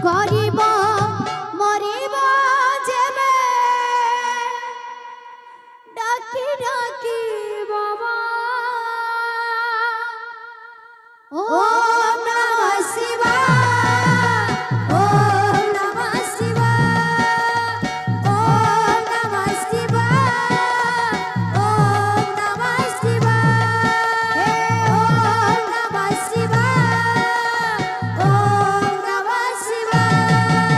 গরিব মরিব যেবে ডাকি ডাকি বাবা ওম নমঃ শিবায় ওম নমঃ শিবায় ওম নমঃ শিবায় ওম নমঃ শিবায় ওম নমঃ শিবায় ওম নমঃ শিবায়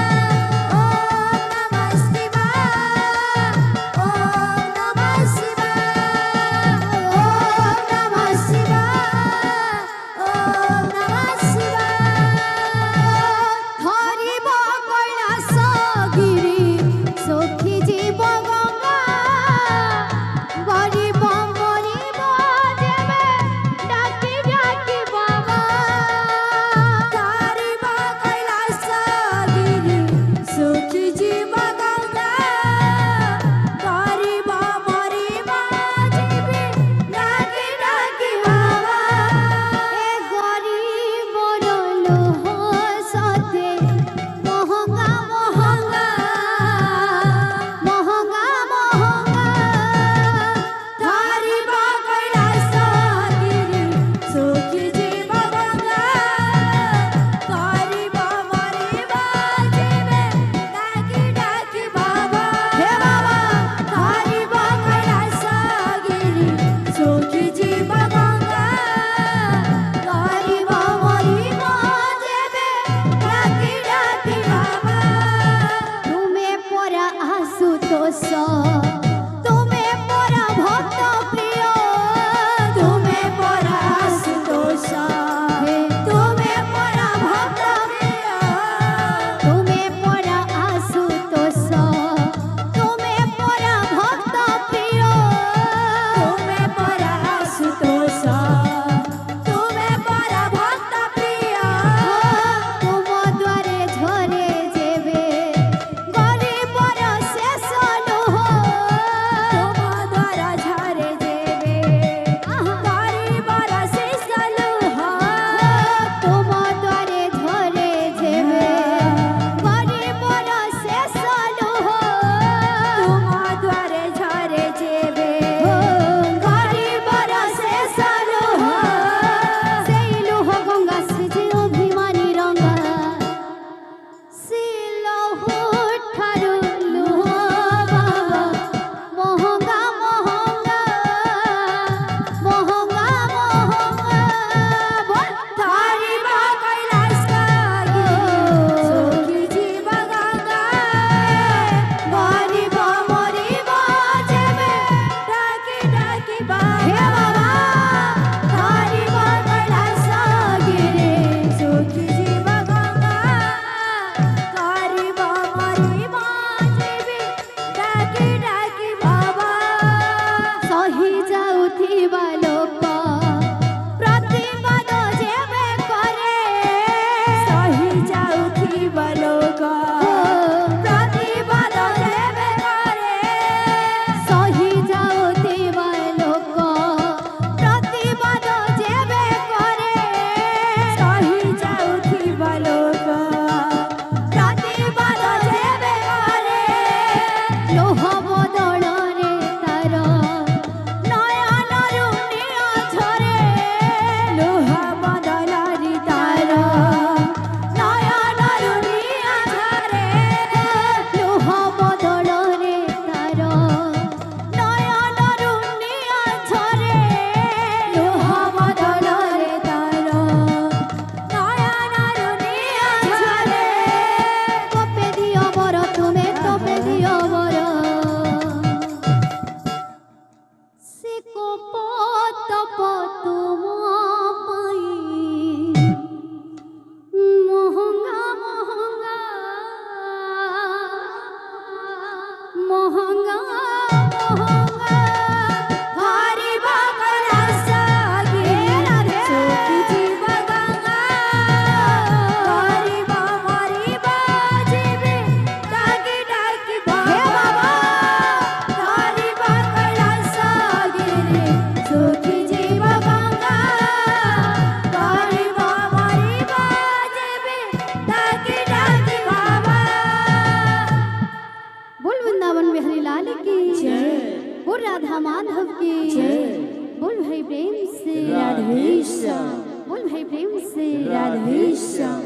রাধেশ্যাম বল ভাই প্রেম সে রাধেশ্যাম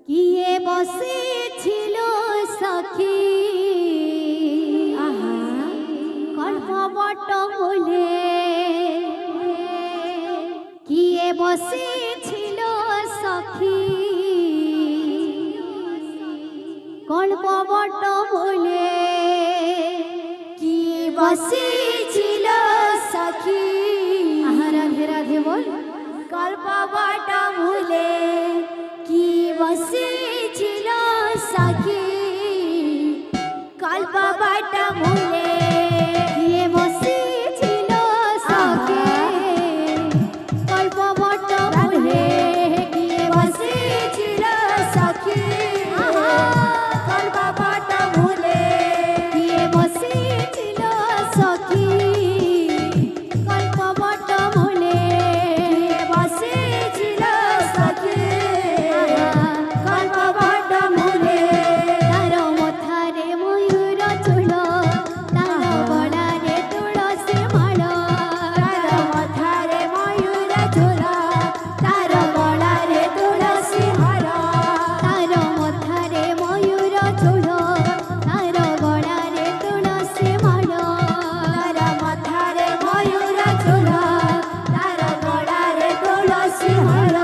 কিয়ে বসেছিল সখী আহা কল্পবট বলে কিয়ে বসেছিল সখী কল্পবট বলে কি বসেছিল সখী আহা রাধে রাধে বল কল্পবট বলে কি বসেছিল সখী কল্পবট বলে কি বসেছিল সখী কল্পবট বলে কি বসেছিল সখী কল্পবট বলে কি বসেছিল সখী কল্পবট বলে বসেছিল সখী কল্পবট বলে তার মথারে ময়ূর চূড় তার গলারে তুলসী মাଳ তার মথারে ময়ূর চূড় তার গলারে তুলসী মাଳ তার মথারে ময়ূর চূড় তার গলারে তুলসী মাଳ তার মথারে ময়ূর চূড় তার গলারে তুলসী মাଳ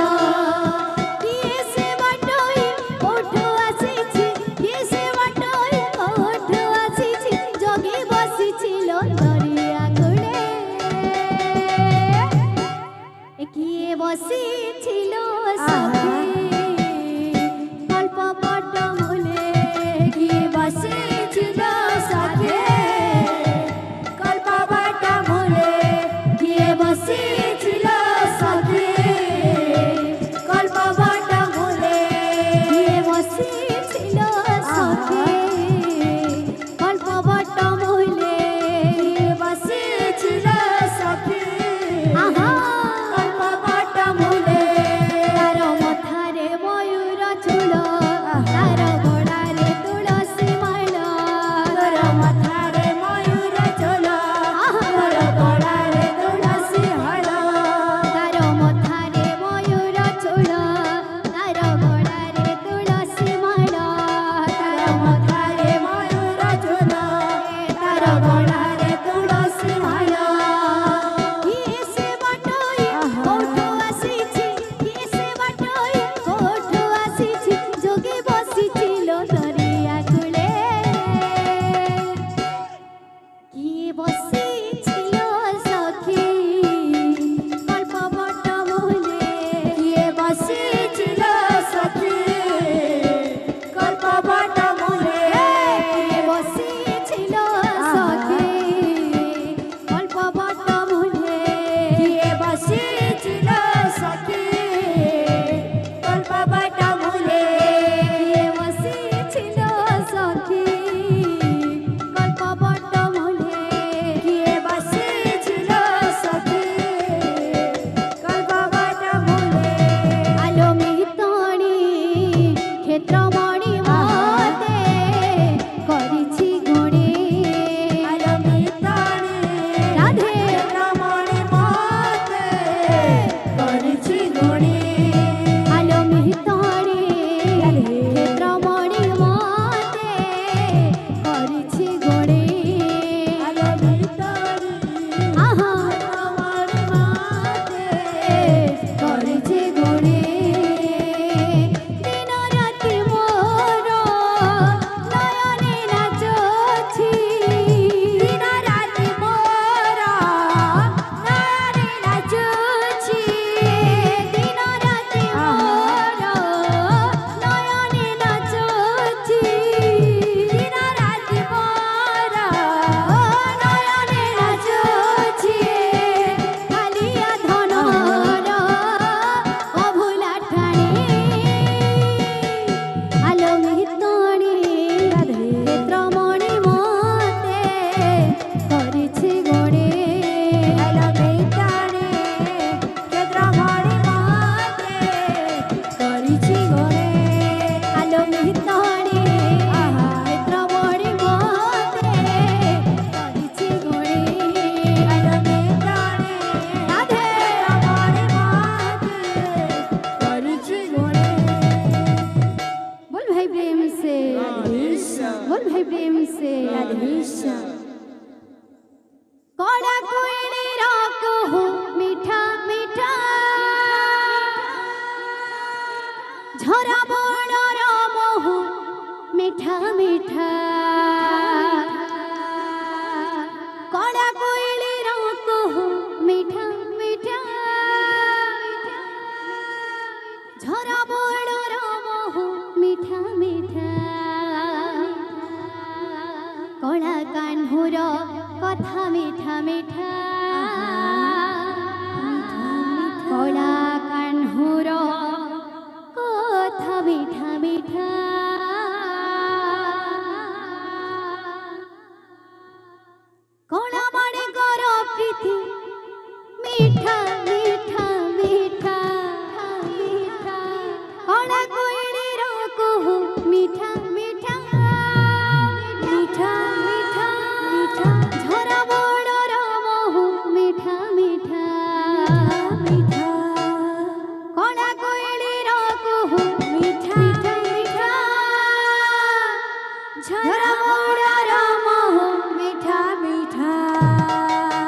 কিଏ ସେ ବାଟୋଇ କୋଉଠୁ ଆସିଛି କିଏ ସେ ବାଟୋଇ କୋଉଠୁ ଆସିଛି ଜଗି ବସିছিল ଦରିଆ କୂଳେ କିଏ ବସିছিল ସଖୀ କଲ୍ପବଟ ମୂଳେ କିଏ ବସିছিল ସଖୀ କଲ୍ପବଟ ମୂଳେ କିଏ ବସିছিল ସଖୀ কল্পবট মূলে কিয়ে বসেছিল সখী কল্পবট মূলে কিয়ে বসেছিল সখী আহা কল্পবট মূলে তার মথারে ময়ূর চূড় তার গলারে তুলসী মাଳ তার মথারে ময়ূর চূড় তার গলারে তুলসী মাଳ তার মথারে ময়ূর চূড় তার গলারে তুলসী মাଳ তার মথারে ময়ূর চূড় তার গলারে তুলসী মাଳ কিଏ ସେ ବାଟୋଇ କୋଉଠୁ ଆସିଛି କିଏ ସେ ବାଟୋଇ କୋଉଠୁ ଆସିଛି ଯୋଗୀ ବସିছিল ଦରିଆ କୂଳେ କିଏ ବସିছিল ସଖୀ କଲ୍ପବଟ ମୂଳେ କିଏ ବସିছিল ସଖୀ କଲ୍ପବଟ ମୂଳେ କିଏ ବସିছিল ସଖୀ କଲ୍ପବଟ ମୂଳେ କିଏ ବସିছিল ସଖୀ କଲ୍ପବଟ ମୂଳେ କିଏ ବସିছিল ସଖୀ কল্পবট মূলে কিয়ে বসেছিল সখী কল্পবট মূলে আলো মিতণী ক্ষেত্রমণি মতে করিছি গুণে আলো মিতণী রাধে ক্ষেত্রমণি মতে করিছি গুণে আলো মিতণী ক্ষেত্রমণি মতে করিছি গুণে আলো মিতণী আহা ক্ষেত্রমণি মতে করিছি গুণে দিন রাতি बोल भाई प्रेम से राधेश्याम। कड़ा कोयले राको हो मीठा मीठा झरा बड़ राम हो मीठा मीठा कड़ा कोयले राको हो मीठा मीठा झरा बड़ राम हो मीठा मीठा कड़ा कान्हुर कथा मीठा मीठा कड़ा कान्हुर कथा मीठा मीठा कड़ा माने कर प्रीति मीठा मीठा मीठा मीठा कड़ा कोयली राको हो मीठा मीठा मीठा मीठा मीठा झरा बड़ राम हो मीठा मीठा मीठा कड़ा कोयली राको हो मीठा मीठा झरा बड़ राम हो मीठा मीठा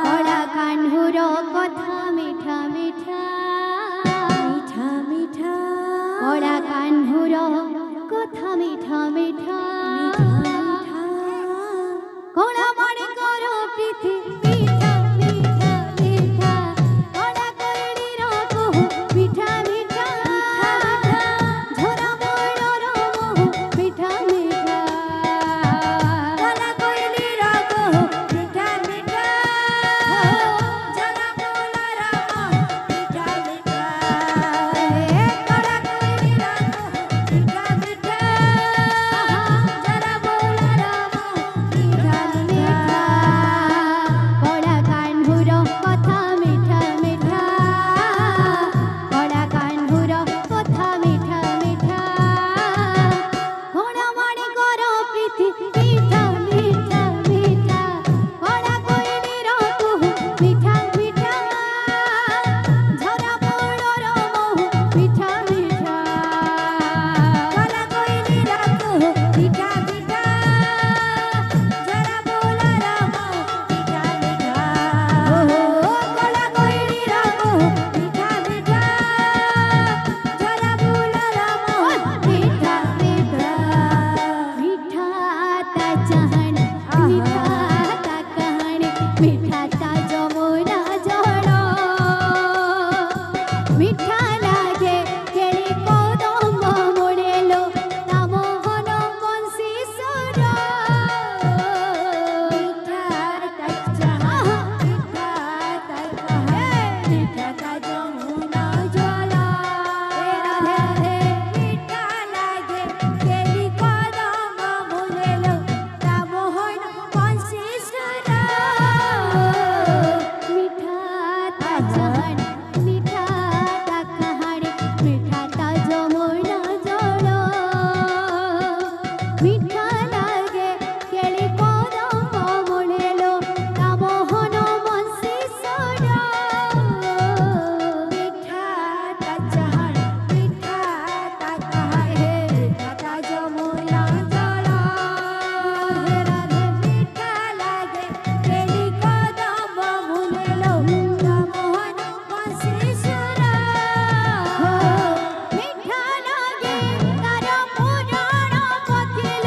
कड़ा कान्हुर कथा मीठा मीठा मीठा मीठा कड़ा कान्हुर कथा मीठा मीठा कड़ा माने कर प्रीति मीठा मीठा मीठा कड़ा कोयली राको हो मीठा मीठा झरा बड़ राम हो मीठा मीठा कड़ा कोयली राको हो मीठा मीठा झरा बड़ राम मीठा मीठा कड़ा कोयली राको हो मीठा मीठा झरा बड़ राम मीठा मीठा कड़ा कान्हुर कथा मीठा मीठा कड़ा कान्हुर कथा मीठा मीठा कड़ा माने कर प्रीति मीठा मीठा मीठा कड़ा कोयली राको हो मीठा मीठा झरा बड़ राम हो मीठा मीठा कड़ा कोयली राको हो मीठा मीठा झरा बड़ राम मीठा मीठा कड़ा कोयली राको हो मीठा मीठा झरा बड़ राम मीठा मीठा मीठा ता चाहण मीठा ता कहाणी मीठा ता जमुना जळ मीठा लागे केळी कदंब मुळेलो ता मोहन बंसी सुर मीठा ता चाह मीठा ता कहाणी मीठा ता जमुना जल राधे मीठा लागे केली कदम मुलेलो ता मोहन बंसी सुर मीठा ता चाहण मीठा ता कहाणी मीठा ता जमुना जळ मीठा लागे केळी कदंब मुळेलो ता मोहन बंसी सुर मीठा ता चाहण मीठा ता कहाणी मीठा ता जमुना जल राधे मीठा लागे केली कदम मुलेलो ता मोहन बंसी सुर मिठा लागे तार पुराण पथिल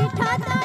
મીઠા તા